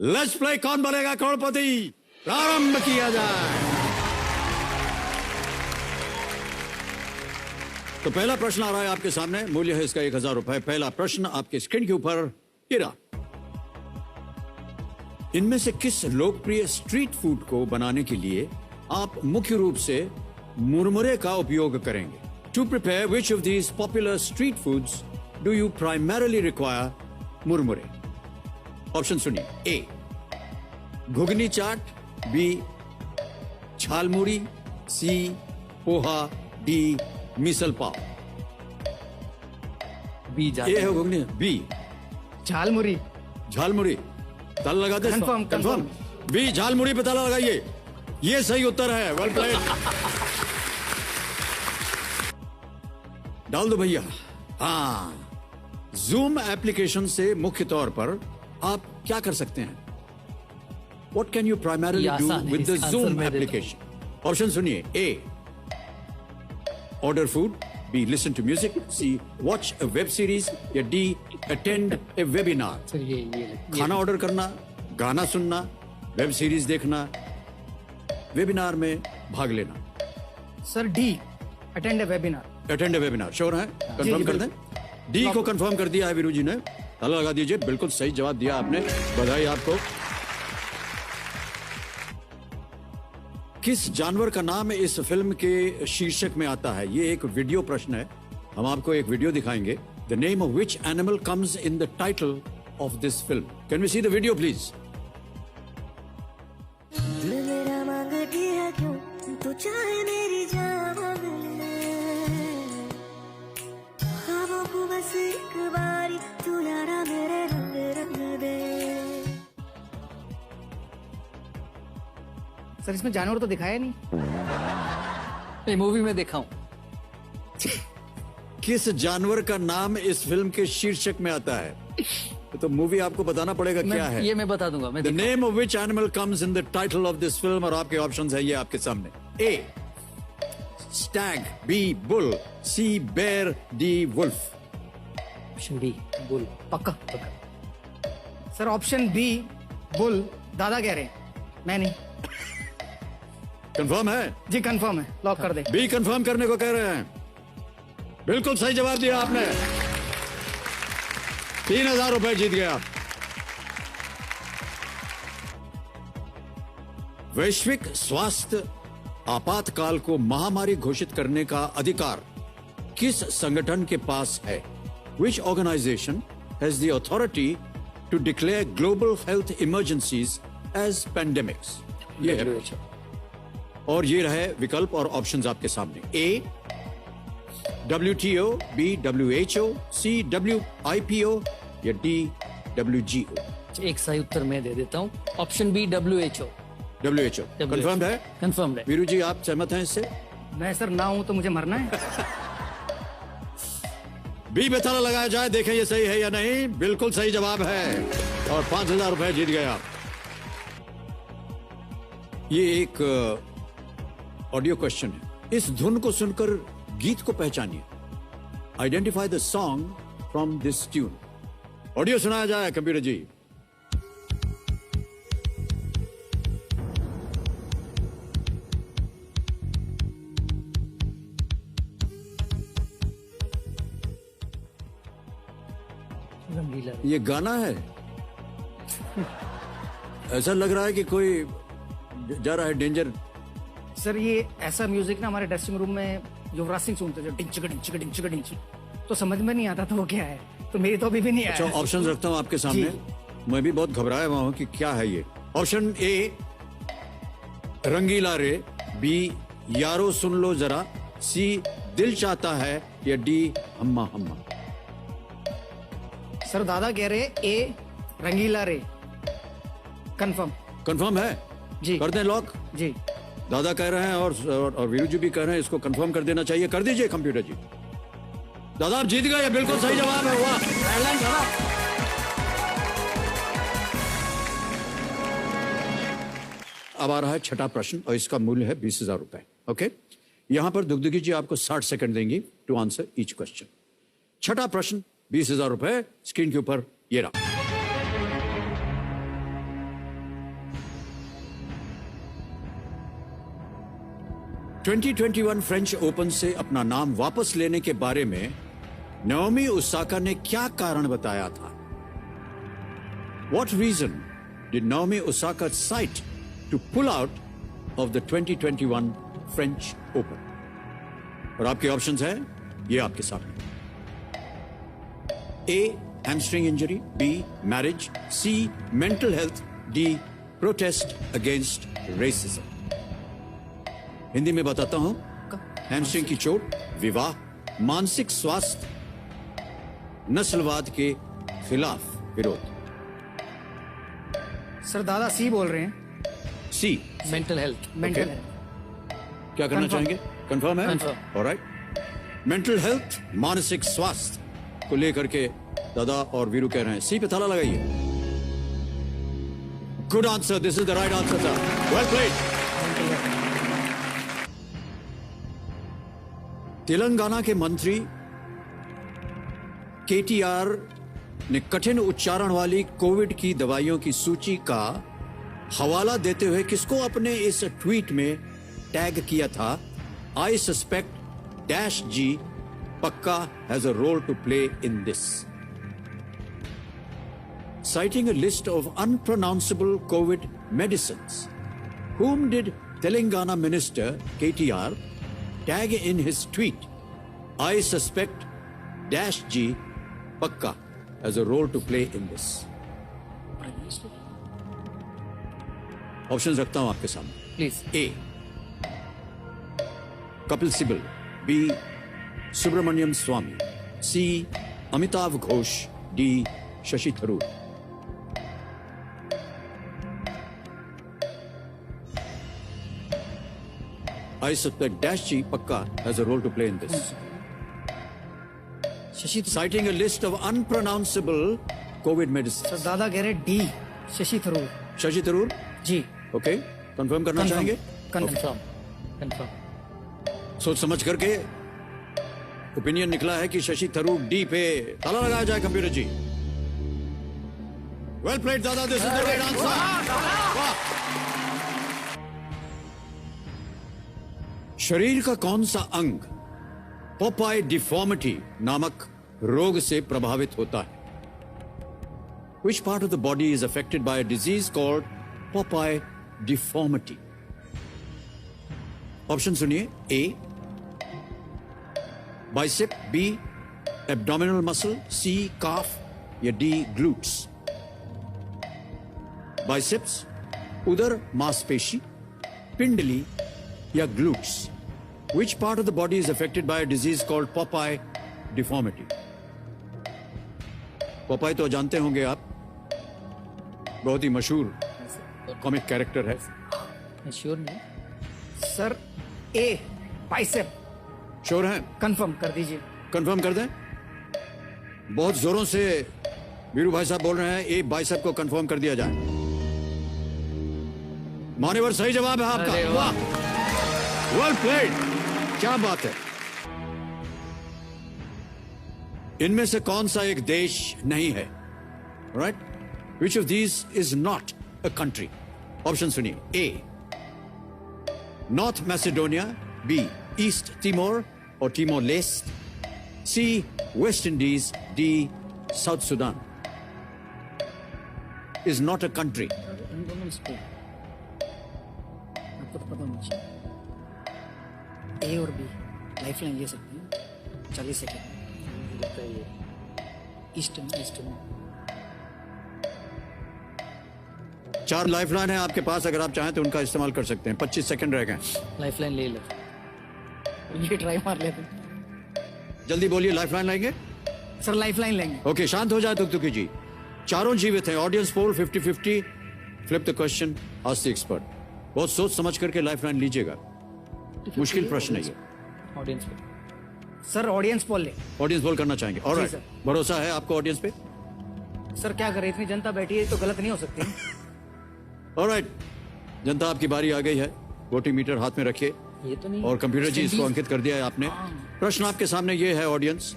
Let's play कौन बनेगा करोड़पति प्रारंभ किया जाए। तो पहला प्रश्न आ रहा है आपके सामने, मूल्य है इसका 1000 रुपए। पहला प्रश्न आपके स्क्रीन के ऊपर गिरा। इनमें से किस लोकप्रिय स्ट्रीट फूड को बनाने के लिए आप मुख्य रूप से मुरमुरे का उपयोग करेंगे? To prepare which of these popular street foods do you primarily require murmure? Option सुनिए। A ghugni chaat, B jhalmuri, C poha, D misal pav. B A है घुगनी, बी झालमुड़ी। झालमुड़ी। ताला लगा दे। कंफर्म। बी झालमुड़ी पे ताला लगाइए। ये सही उत्तर है। Well played. डाल दो भैया। हाँ, जूम एप्लीकेशन से मुख्य तौर पर आप क्या कर सकते हैं? What can you primarily do with the Zoom application? Option सुनिए। A order food, B listen to music, C watch a web series, या D attend a webinar. Sir ये खाना ऑर्डर करना, गाना सुनना, वेब सीरीज देखना, वेबिनार में भाग लेना। Sir D attend a webinar. Attend a webinar. Sure है? कंफर्म कर दें? डी को कंफर्म कर दिया है वीरू जी ने। ताला लगा दीजिए। बिल्कुल सही जवाब दिया आपने, बधाई आपको। किस जानवर का नाम इस फिल्म के शीर्षक में आता है? ये एक वीडियो प्रश्न है। हम आपको एक वीडियो दिखाएंगे। The name of which animal comes in the title of this film? Can we see the video please? तू चाहे मेरी जान ख्वाबों को बस एक बारी तू यारा मेरे रंग रंग दे। सर इसमें जानवर तो दिखाया नहीं। ये मूवी में देखा हूं। किस जानवर का नाम इस फिल्म के शीर्षक में आता है? तो मूवी आपको बताना पड़ेगा क्या है। ये मैं बता दूंगा। The name of which animal comes in the title of this film. और आपके ऑप्शंस है ये आपके सामने। A stag, B bull, C bear, D wolf. Option B bull. पक्का। Sir option B bull. दादा कह रहे हैं, मैं नहीं। कंफर्म है? जी कंफर्म है, लॉक कर दे। बी कंफर्म करने को कह रहे हैं। बिल्कुल सही जवाब दिया आपने। 3000 रुपए जीत गया। वैश्विक स्वास्थ्य आपातकाल को महामारी घोषित करने का अधिकार किस संगठन के पास है? Which organization has the authority to declare global health emergencies as pandemics? ये है। और ये रहे विकल्प और ऑप्शंस आपके सामने। A WTO, B WHO, C WIPO, या डी WGO। एक सही उत्तर मैं दे देता हूं। Option B WHO। WHO confirm है? कंफर्म है। वीरू जी आप सहमत हैं इससे? मैं सर ना हूं तो मुझे मरना है। बी पे ताला लगाया जाए, देखें ये सही है या नहीं। बिल्कुल सही जवाब है और 5000 रुपए जीत गया। ये एक ऑडियो क्वेश्चन है। इस धुन को सुनकर गीत को पहचानिए। Identify the song from this tune. Audio सुनाया जाए कंप्यूटर जी। रंगीला। ये गाना है। ऐसा लग रहा है कि कोई जा रहा है डेंजर। सर ये ऐसा म्यूजिक ना हमारे ड्रेसिंग रूम में युवराज सिंह सुनते जो डिंच डिंच डिंच, तो समझ में नहीं आता था वो क्या है। तो मेरी तो अभी भी नहीं आया। अच्छा ऑप्शन रखता हूं आपके सामने। मैं भी बहुत घबराया हुआ हूं कि क्या है ये। ऑप्शन ए रंगीला रे, बी यारो सुन लो जरा, सी दिल चाहता है, या डी हम्मा हम्मा। सर दादा कह रहे ए रंगीला रे। कंफर्म। कंफर्म है? जी कर दें लॉक? जी। दादा कह रहे हैं और वीरू जी भी कह रहे हैं इसको कंफर्म कर देना चाहिए। कर दीजिए कंप्यूटर जी। दादा आप जीत गए। बिल्कुल सही जवाब है। वाह। अब आ रहा है छठा प्रश्न और इसका मूल्य है 20,000 रुपए। ओके, यहां पर दुगदुगी जी आपको 60 सेकंड देंगी टू आंसर ईच क्वेश्चन। छठा प्रश्न 20,000 रुपए स्क्रीन के ऊपर ये रहा। 2021 फ्रेंच ओपन से अपना नाम वापस लेने के बारे में नाओमी ओसाका ने क्या कारण बताया था? What reason did Naomi Osaka cite to pull out of the 2021 French Open? और आपके ऑप्शंस हैं ये आपके सामने। A. Hamstring injury, B. Marriage, C. Mental health, D. Protest against racism. Hindi में बताता हूं, हैमस्ट्रिंग की चोट, विवाह, मानसिक स्वास्थ्य, नस्लवाद के खिलाफ विरोध। सर दादा सी बोल रहे हैं। सी, मेंटल हेल्थ। Mental Okay. क्या करना Confirm. चाहेंगे? कंफर्म है? Confirm. ऑलराइट। मेंटल हेल्थ, मानसिक स्वास्थ्य को लेकर के दादा और वीरू कह रहे हैं सी पे ताला लगाइए। Good answer, this is the right answer sir, well played. Telangana के मंत्री केटीआर ने कठिन उच्चारण वाली कोविड की दवाइयों की सूची का हवाला देते हुए किसको अपने इस ट्वीट में टैग किया था? आई सस्पेक्ट डैश जी पक्का has a role to play in this. Citing a list of unpronounceable COVID medicines, whom did Telangana Minister KTR tag in his tweet? I suspect dash G Pakka has a role to play in this. Options रखता हूं आपके सामने। Please. A. Kapil Sibal, B. Subramaniam Swamy, C. Amitav Ghosh, D. Shashi Tharoor. I suspect dash G Pakka has a role to play in this. Shashi Citing a list of unpronounceable COVID medicines. Sir दादा कह रहे D Shashi Tharoor. Shashi Tharoor, जी okay? Confirm करना चाहेंगे? Confirm. Confirm. सोच समझ करके opinion निकला है कि शशि थरूर डी पे ताला लगाया जाए कंप्यूटर जी। वेल प्लेड दादा, this is the right answer. शरीर का कौन सा अंग पोपाई डिफॉर्मिटी नामक रोग से प्रभावित होता है? Which part of the body is affected by a disease called Popeye deformity? Option सुनिए। A. Bicep, B. Abdominal muscle, C. Calf या D. Glutes? Biceps, उदर मांसपेशी, पिंडली या glutes? Which part of the body is affected by a disease called Popeye deformity? Popeye तो जानते होंगे आप, बहुत ही मशहूर कॉमिक कैरेक्टर है। मैं श्योर नहीं। सर ए बाइसेप। श्योर हैं? कंफर्म कर दीजिए। कंफर्म कर दें? बहुत जोरों से वीरू भाई साहब बोल रहे हैं ए बाइसेप को कंफर्म कर दिया जाए। मान्यवर सही जवाब है आपका। अरे वाह। वेल प्लेड, क्या बात है। इनमें से कौन सा एक देश नहीं है? Right, which of these is not a country? Option सुनिए। A. North Macedonia, B. East Timor और Timor Leste, C. West Indies, D. South Sudan. Is not a country. आपको तो पता होना चाहिए। ए और बी लाइफ लाइन ले सकते हैं। 40 सेकेंड। ईस्ट में 4 लाइफलाइन है आपके पास, अगर आप चाहें तो उनका इस्तेमाल कर सकते हैं। 25 सेकंड रह गए। लाइफलाइन ले लो। ये ट्राई मार लेते हैं। जल्दी बोलिए, लाइफलाइन लेंगे? सर लाइफ लाइन लेंगे। ओके, शांत हो जाए तुकतुकी जी। चारों जीवित हैं। Audience poll 50-50। Flip the question, ask the expert. बहुत सोच समझ करके लाइफलाइन लीजिएगा, मुश्किल प्रश्न है ये। ऑडियंस पे। सर ऑडियंस पोल ले। ऑडियंस पोल करना चाहेंगे? Alright, sir. भरोसा है आपको ऑडियंस पे? सर क्या करें, इतनी जनता बैठी है तो गलत नहीं हो सकती। ऑलराइट, जनता आपकी बारी आ गई है। वोटिंग मीटर हाथ में रखिए ये तो नहीं। और कंप्यूटर जी इसको अंकित कर दिया है आपने। प्रश्न आपके सामने ये है ऑडियंस,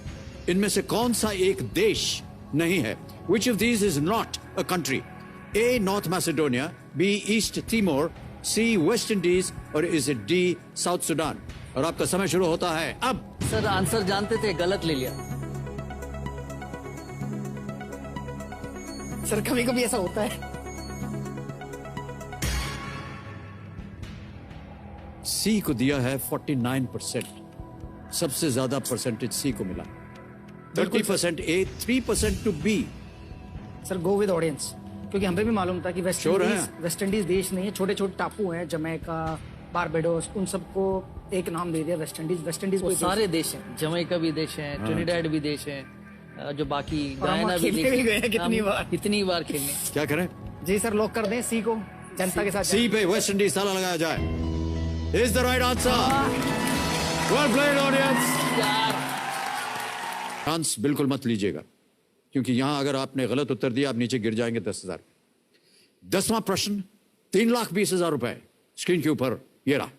इनमें से कौन सा एक देश नहीं है? Which of these is not a country? A. North Macedonia, B. East Timor, C West Indies और is it D South Sudan? और आपका समय शुरू होता है अब। सर आंसर जानते थे, गलत ले लिया। सर कभी कभी ऐसा होता है। सी को दिया है 49%, सबसे ज्यादा परसेंटेज सी को मिला। 30% A, 3% to B. Sir go with audience, क्योंकि हमें भी मालूम था कि Sure है। वेस्ट इंडीज देश नहीं है, छोटे छोटे टापू हैं, जमैका, बारबेडोस, उन सबको एक नाम दे दिया वेस्ट इंडीज। वेस्ट इंडीज वो कोई सारे देश हैं, जमैका भी देश है, ट्रिनिडेड भी देश है, जो बाकी और हम गयाना भी खेलने देश भी है। गए हैं कितनी हम बार। कितनी बार खेलने। क्या करें? जी सर, लॉक कर दें सी को, जनता के साथ। सी पे वेस्ट इंडीज ताला लगाया जाए। Is the right answer. Well played audience. Chance बिल्कुल मत लीजिएगा, क्योंकि यहां अगर आपने गलत उत्तर दिया आप नीचे गिर जाएंगे 10,000। 10वां प्रश्न, 3,20,000 रुपए स्क्रीन के ऊपर ये रहा।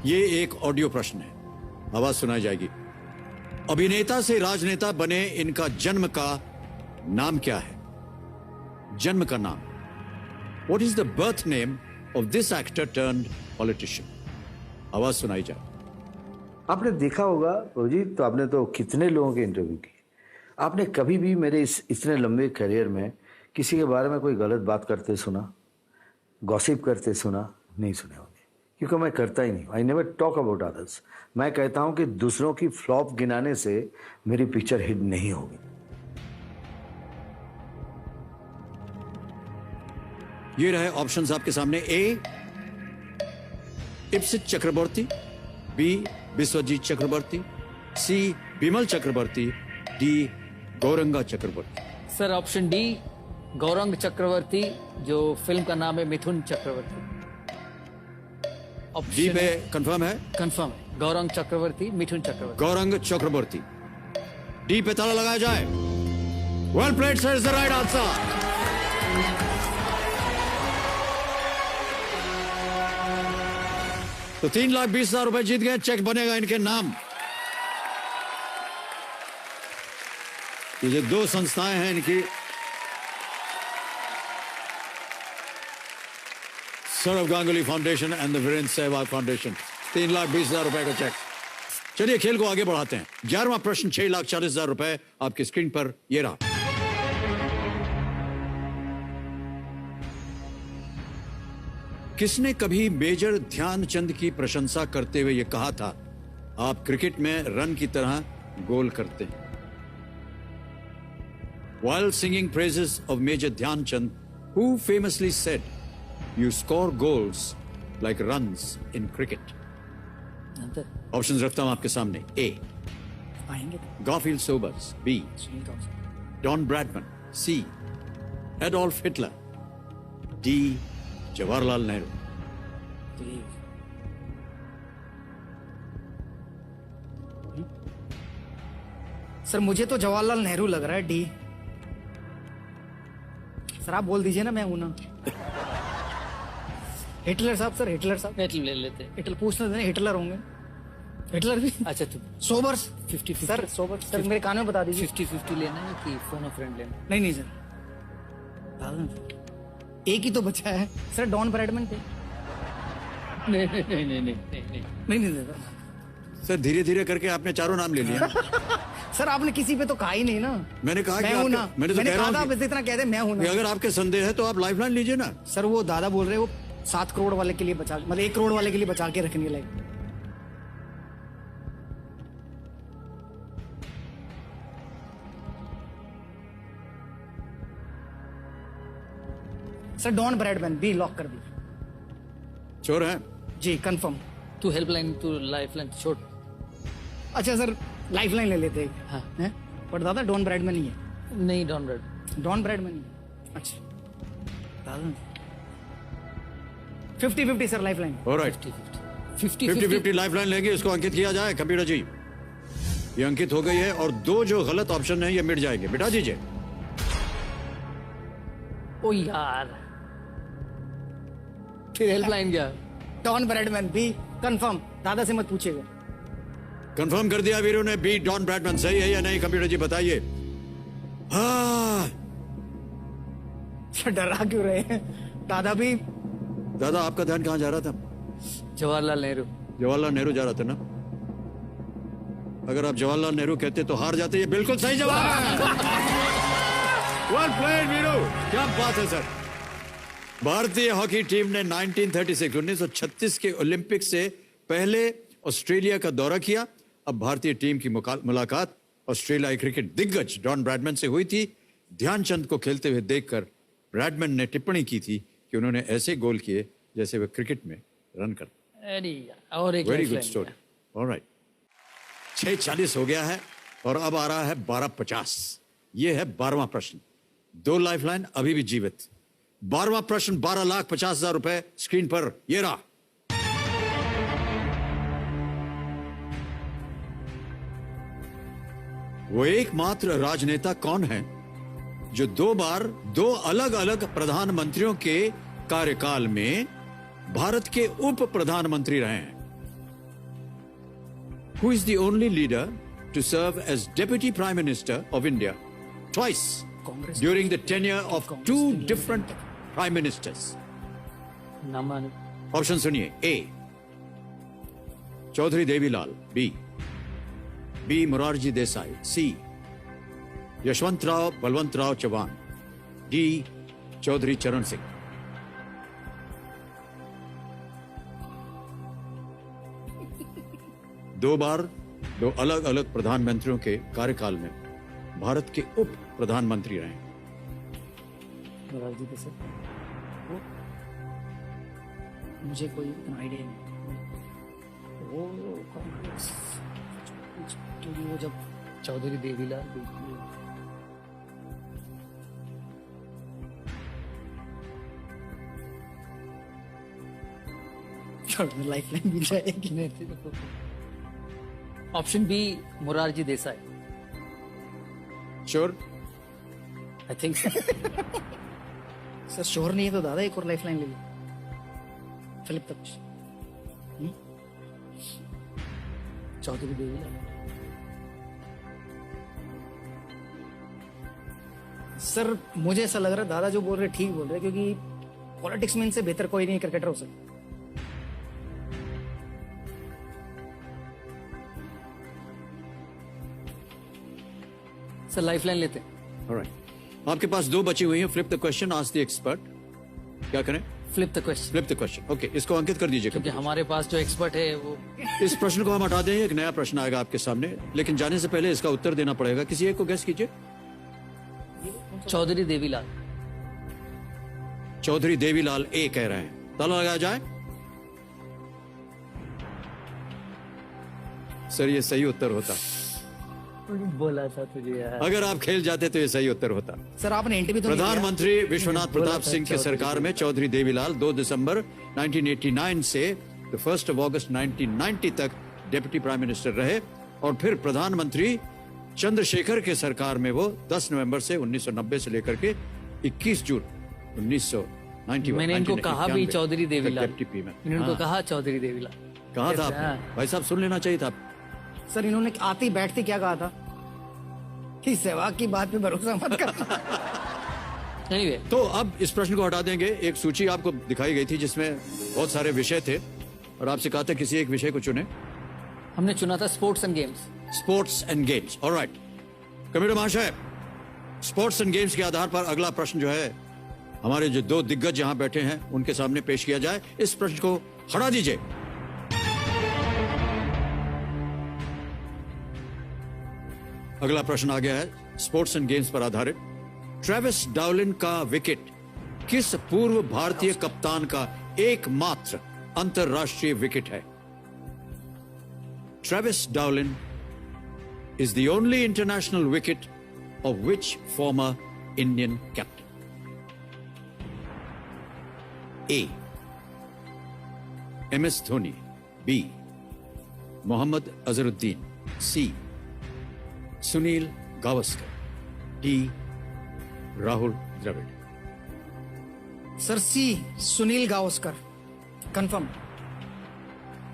ये एक ऑडियो प्रश्न है, आवाज सुनाई जाएगी। अभिनेता से राजनेता बने इनका जन्म का नाम क्या है? जन्म का नाम। What is the birth name of this actor turned politician? आवाज सुनाई जाए। आपने देखा होगा प्रभु जी, तो आपने तो कितने लोगों के इंटरव्यू किए। आपने कभी भी मेरे इस इतने लंबे करियर में किसी के बारे में कोई गलत बात करते सुना, गॉसिप करते सुना? नहीं सुने होंगे, क्योंकि मैं करता ही नहीं। I never talk about others. मैं कहता हूं कि दूसरों की फ्लॉप गिनाने से मेरी पिक्चर हिट नहीं होगी। ये रहे ऑप्शंस आपके सामने। ए इप्सित चक्रवर्ती, बी विश्वजीत चक्रवर्ती, सी बिमल चक्रवर्ती, डी गौरंगा चक्रवर्ती। सर ऑप्शन डी गौरंग चक्रवर्ती, जो फिल्म का नाम है मिथुन चक्रवर्ती। डी में कंफर्म है? कंफर्म है, गौरंग चक्रवर्ती, मिथुन चक्रवर्ती। गौरंग चक्रवर्ती। डी पे ताला लगाया जाए। Well played sir, is the right answer. तो 3,20,000 रुपए जीत गए। चेक बनेगा इनके नाम। ये जो दो संस्थाएं हैं इनकी, Saurav Ganguly foundation and the Virender Sehwag foundation. 3,20,000 रुपए का चेक। चलिए खेल को आगे बढ़ाते हैं। 11वां प्रश्न, 6,40,000 रुपए आपकी स्क्रीन पर ये रहा। किसने कभी मेजर ध्यानचंद की प्रशंसा करते हुए यह कहा था, आप क्रिकेट में रन की तरह गोल करते हैं? While singing praises of Major Dhyanchand, who famously said, "You score goals like runs in cricket"? Options रखता हूं आपके सामने। ए आएंगे Garfield Sobers, B Don Bradman, C Adolf Hitler, D Jawaharlal Nehru. Sir मुझे तो जवाहरलाल नेहरू लग रहा है, डी। सर आप बोल दीजिए ना, मैं हूं ना। हिटलर साहब, सर हिटलर साहब। हिटलर ले लेते। हिटलर पूछना देना, हिटलर होंगे। हिटलर भी। अच्छा तू सोबर्स 50-50। सर, सोबर्स सर मेरे कान में बता दीजिए। 50-50 लेना है कि फोन ऑफ फ्रेंड लेना? नहीं नहीं सर, एक ही तो बचा है सर। डॉन ब्रैडमैन थे। नहीं नहीं नहीं नहीं नहीं नहीं नहीं नहीं सर। सर धीरे धीरे करके आपने चारों नाम ले लिए। सर आपने किसी पे तो कहा ही नहीं ना। मैंने कहा कि मैं हूं ना। मैंने तो कह रहा कहा हूं था, बस इतना कह दे मैं हूं कि ना। अगर आपके संदेह है तो आप लाइफलाइन लीजिए ना। सर वो दादा बोल रहे हैं, वो 7 करोड़ वाले के लिए बचा, मतलब 1 करोड़ वाले के लिए बचा के रखनी है life. Sir Don Bradman, B lock कर दी। चोर है जी कंफर्म। तू हेल्पलाइन, तू लाइफलाइन छोड़। अच्छा सर लाइफलाइन ले लेते हैं। हाँ। हैं? पर दादा डॉन ब्रैडमैन ही है। नहीं डॉन ब्रैड। डॉन ब्रैडमैन ही है। अच्छा दादा 50-50 सर लाइफलाइन। ऑलराइट। 50-50 50-50 लाइफलाइन लेंगे, इसको अंकित किया जाए। कंप्यूटर जी ये अंकित हो गई है और दो जो गलत ऑप्शन है ये मिट जाएंगे। मिटा दीजिए। ओ यार, फिर हेल्पलाइन गया। Don Bradman B confirm. Dada से मत पूछिएगा। कंफर्म कर दिया वीरों ने, बी डॉन ब्रैडमैन। सही है या नहीं कंप्यूटर जी बताइए। हाँ अच्छा डरा क्यों रहे हैं? दादा भी दादा आपका ध्यान कहाँ जा रहा था? जवाहरलाल नेहरू। जवाहरलाल नेहरू जा रहा था ना? अगर आप जवाहरलाल नेहरू कहते तो हार जाते। ये बिल्कुल सही जवाब है। वेल प्लेड वीरू, क्या बात है सर। भारतीय हॉकी टीम ने 1936 के ओलंपिक से पहले ऑस्ट्रेलिया का दौरा किया। अब भारतीय टीम की मुलाकात ऑस्ट्रेलियाई क्रिकेट दिग्गज डॉन ब्रैडमैन से हुई थी। ध्यानचंद को खेलते हुए देखकर ब्रैडमैन ने टिप्पणी की थी कि उन्होंने ऐसे गोल किए जैसे वे क्रिकेट में रन करते। अरे यार, और एक वेरी lifeline गुड स्टोरी। दिया। ऑलराइट, 6:40 हो गया है और अब आ रहा है 12:50। ये है 12वां प्रश्न। 2 लाइफलाइन अभी भी जीवित। 12वां प्रश्न 12,50,000 रुपए स्क्रीन पर ये रहा। वो एकमात्र राजनेता कौन है जो 2 बार 2 अलग अलग प्रधानमंत्रियों के कार्यकाल में भारत के उप प्रधानमंत्री रहे हैं? Who is the only leader to serve as Deputy Prime Minister of India twice during the tenure of 2 different Prime Ministers? Naaman option सुनिए। ए चौधरी देवीलाल, बी मोरारजी देसाई, सी यशवंतराव बलवंतराव चौहान, डी चौधरी चरण सिंह। दो बार 2 अलग अलग प्रधानमंत्रियों के कार्यकाल में भारत के उप प्रधानमंत्री रहे। मोरारजी देसाई। मुझे कोई आइडिया नहीं। वो कांग्रेस, क्योंकि वो जब चौधरी देवीलाल। लाइफलाइन मिल जाएगी। Option B Morarji Desai. Sure? I think sir sure नहीं है तो दादा एक और लाइफलाइन ले लीजिए। फिलिप तक चौधरी देवीलाल। सर मुझे ऐसा लग रहा है दादा जो बोल रहे ठीक बोल रहे, क्योंकि पॉलिटिक्स में इनसे बेहतर कोई नहीं क्रिकेटर हो सकता। सर लाइफलाइन लेते हैं। ऑलराइट, आपके पास 2 बची हुई हैं। Flip the question, ask the expert. क्या करें? Flip the question. Flip the question. Okay, इसको अंकित कर दीजिए। क्योंकि हमारे पास जो एक्सपर्ट है वो इस प्रश्न को हम हटा दें। एक नया प्रश्न आएगा आपके सामने, लेकिन जाने से पहले इसका उत्तर देना पड़ेगा। किसी एक को गेस कीजिए। चौधरी देवीलाल। चौधरी देवीलाल ए कह रहे हैं। ताला लगाया जाए। सर ये सही उत्तर होता। बोला था तुझे यार। अगर आप खेल जाते तो ये सही उत्तर होता। सर आपने इंटरव्यू तो नहीं किया। प्रधानमंत्री विश्वनाथ बोला प्रताप था सिंह के चौधरी सरकार में चौधरी देवीलाल 2 दिसंबर 1989 से 1 अगस्त 1990 तक डिप्टी प्राइम मिनिस्टर रहे और फिर प्रधानमंत्री चंद्रशेखर के सरकार में वो 10 नवंबर से 1990 से लेकर के 21 जून 1991 मैंने इनको कहा भी चौधरी देवीलाल। डिप्टी प्राइम मैंने इनको कहा चौधरी देवीलाल। कहा था हाँ। आपने? भाई साहब सुन लेना चाहिए था। सर इन्होंने आती बैठती क्या कहा था कि सहवाग की बात पे भरोसा मत कर। एनीवे, तो अब इस प्रश्न को हटा देंगे। एक सूची आपको दिखाई गई थी जिसमें बहुत सारे विषय थे और आपसे कहा था किसी एक विषय को चुने। हमने चुना था sports and games. Sports and games. Alright, committee महाशय, स्पोर्ट्स एंड गेम्स के आधार पर अगला प्रश्न जो है हमारे जो 2 दिग्गज यहां बैठे हैं उनके सामने पेश किया जाए। इस प्रश्न को हटा दीजिए। अगला प्रश्न आ गया है स्पोर्ट्स एंड गेम्स पर आधारित। ट्रेविस डाउलिन का विकेट किस पूर्व भारतीय कप्तान का एकमात्र अंतरराष्ट्रीय विकेट है? Travis Dowlin is the only international wicket of which former Indian captain? A. MS Dhoni, B. Mohammad Azharuddin, C. Sunil Gavaskar, D. Rahul Dravid. Sir C Sunil Gavaskar confirm.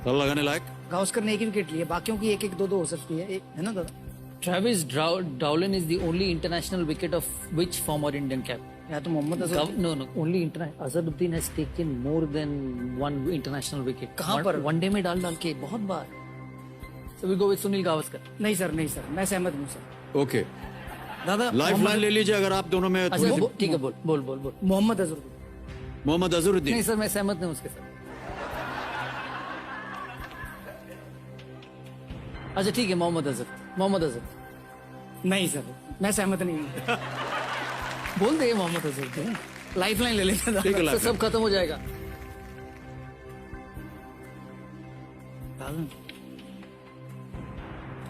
ताला लगाने लायक? गावस्कर ने एक ही विकेट लिए, बाकियों की 1-1, 2-2 हो सकती है, है ना दादा? Travis Dowlin is the only international wicket of which former Indian cap? या तो Mohammad Azhar. No, no. Only Azharuddin has taken more than one international wicket. कहाँ पर? वनडे में डाल के बहुत बार. So we go with Sunil Gavaskar. नहीं सर, नहीं सर, मैं सहमत हूँ सर। ओके, दादा लाइफ लाइन ले लीजिए अगर आप दोनों में थोड़ी सी। ठीक है, बोल. मोहम्मद अजहर। मोहम्मद अजहरुद्दीन। नहीं सर, मैं सहमत नहीं उसके साथ। अच्छा ठीक है, मोहम्मद अजहर। नहीं सर, मैं सहमत नहीं हूँ। बोल दे मोहम्मद अजहर। लाइफ लाइन ले लेते हैं ठीक है, दादा। लाइफ सब खत्म हो जाएगा।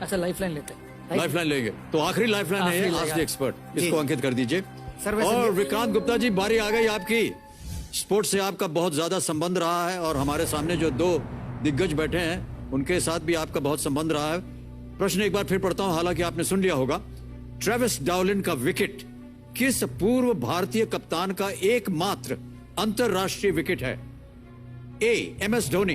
अच्छा लाइफ लाइन लेते हैं। लाइफ लाइन लेंगे तो आखिरी लाइफ लाइन है आखिरी आज लाइन। एक्सपर्ट, जी। इसको अंकित कर दीजिए। सर, वैसे और ये- विक्रांत गुप्ता जी, बारी आ गई आपकी। स्पोर्ट्स से आपका बहुत ज्यादा संबंध रहा है और हमारे सामने जो दो दिग्गज बैठे हैं उनके साथ भी आपका बहुत संबंध रहा है। प्रश्न एक बार फिर पढ़ता हूं, हालांकि आपने सुन लिया होगा। ट्रेविस डाउलिन का विकेट किस पूर्व भारतीय कप्तान का एकमात्र अंतरराष्ट्रीय विकेट है? ए MS धोनी,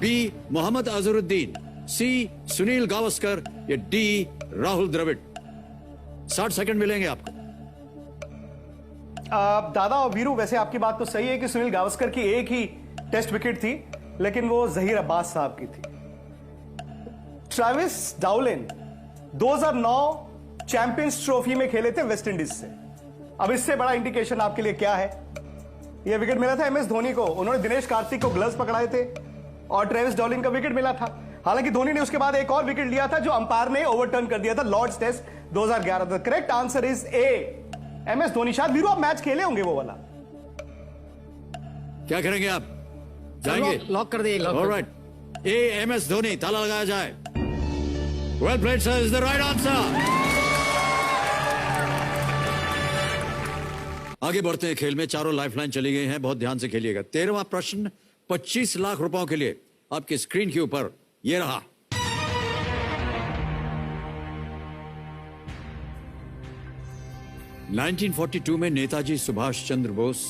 बी मोहम्मद अजहरुद्दीन, सी सुनील गावस्कर या डी राहुल द्रविड़। 60 सेकंड मिलेंगे आपको। दादा और वीरू, वैसे आपकी बात तो सही है कि सुनील गावस्कर की एक ही टेस्ट विकेट थी, लेकिन वो जहीर अब्बास साहब की थी। ट्रेविस डाउलिन 2009 चैंपियंस ट्रॉफी में खेले थे वेस्ट इंडीज से। अब इससे बड़ा इंडिकेशन आपके लिए क्या है? यह विकेट मिला था MS धोनी को। उन्होंने दिनेश कार्तिक को ग्लव्स पकड़ाए थे और ट्रेविस डाउलिन का विकेट मिला था। हालांकि धोनी ने उसके बाद एक और विकेट लिया था जो अंपायर ने ओवरटर्न कर दिया था, Lord's test 2011। The correct answer is A MS Dhoni. शायद वीरू आप मैच खेले होंगे वो वाला। क्या करेंगे आप? जाएंगे? लॉक कर दे। ऑलराइट, ए MS धोनी, ताला लगाया जाए। Well played sir, is the right answer. आगे बढ़ते हैं खेल में। चारों लाइफलाइन चली गई हैं, बहुत ध्यान से खेलिएगा। 13वां प्रश्न 25 लाख रुपयों के लिए आपकी स्क्रीन के ऊपर ये रहा। – 1942 में नेताजी सुभाष चंद्र बोस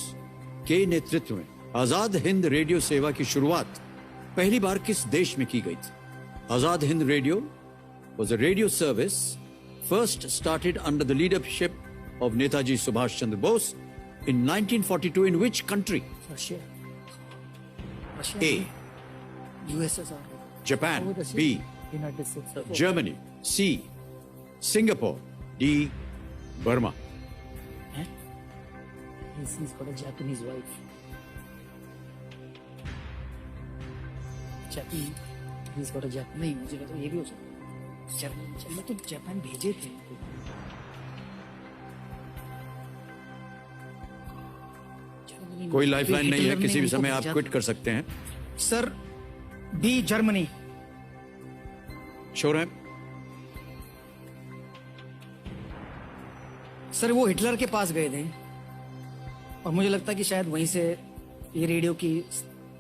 के नेतृत्व में आजाद हिंद रेडियो सेवा की शुरुआत पहली बार किस देश में की गई थी? Azad Hind radio was a radio service first started under the leadership of Netaji Subhash Chandra Bose in 1942 in which country? Russia. A. USSR। Japan, B. United states. Germany, C. Singapore, D. Burma. He's got a Japanese wife. He's got a Japanese. नहीं, मुझे लगता है ये भी हो सकता है। मैं तो जापान भेजे थे। कोई लाइफलाइन नहीं है, हिटलर ने किसी भी इनको समय आप भेजा क्विट था। कर सकते हैं। Sir, B Germany. श्योर है? सर, वो हिटलर के पास गए थे और मुझे लगता है कि शायद वहीं से ये रेडियो की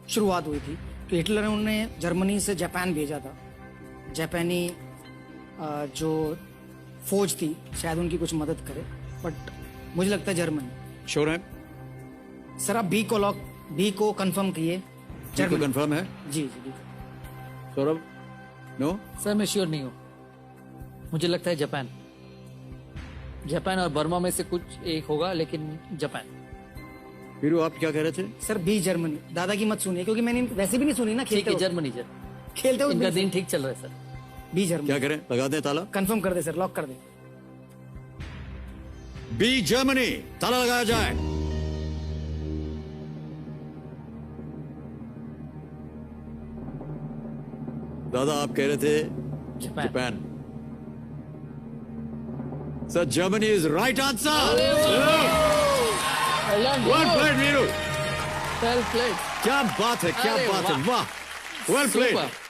शुरुआत हुई थी। तो हिटलर ने उन्हें जर्मनी से जापान भेजा था। जापानी जो फौज थी शायद उनकी कुछ मदद करे, बट मुझे लगता है जर्मनी। श्योर है? सर, आप बी को कंफर्म किए। को कंफर्म है? जी जी। सौरभ? नो? सर मैं श्योर नहीं हूँ। मुझे लगता है जापान और बर्मा में से कुछ एक होगा, लेकिन जापान। वीरू, आप क्या कह रहे थे? Sir, B Germany. दादा की मत सुनिए, क्योंकि मैंने वैसे भी नहीं सुनी ना ठीक खेलते है, वक्त। जर्मनी खेलते इनका हुए दिन ठीक चल रहा है सर। B Germany. क्या करें? लगा दें ताला? कंफर्म कर दे सर, लॉक कर दे। बी जर्मनी, ताला लगाया जाए। दादा आप कह रहे थे Japan. Japan. Sir, Germany is right answer. Well played Veeru, well played. क्या बात है, क्या अरे बात है, वाह। वाह, वेल प्लेड। सुपर।